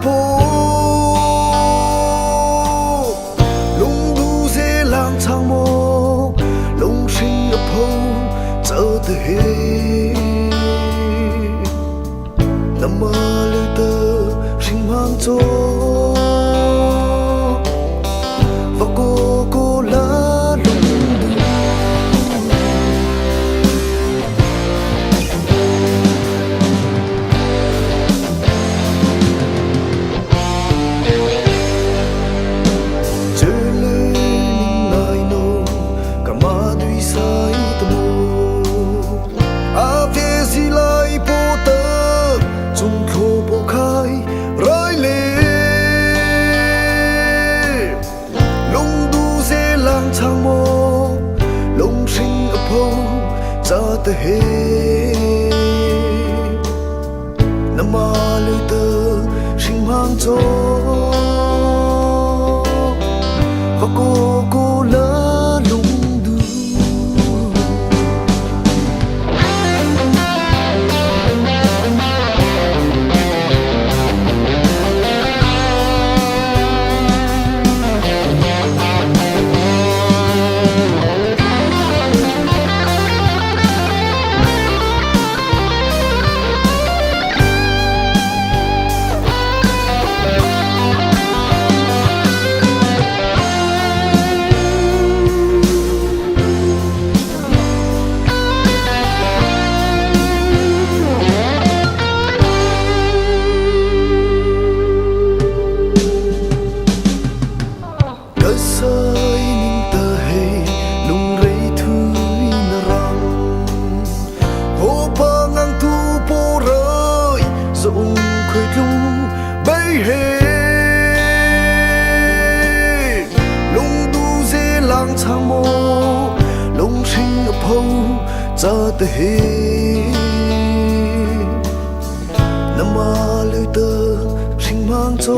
phố lung du dễ lang thang mô lung sinh ở phố chờ từ hết nằm mơ lưu tơ sinh mang cho và cô lá lung thang mô lung sinh ở phố ra từ hết nằm mà lưu tơ sinh mang cho và cô lá lung du rụng khơi lung bay hết lung du dễ lang thang mô lung sinh ở phố ra từ hết nằm mà lưu tơ sinh mang cho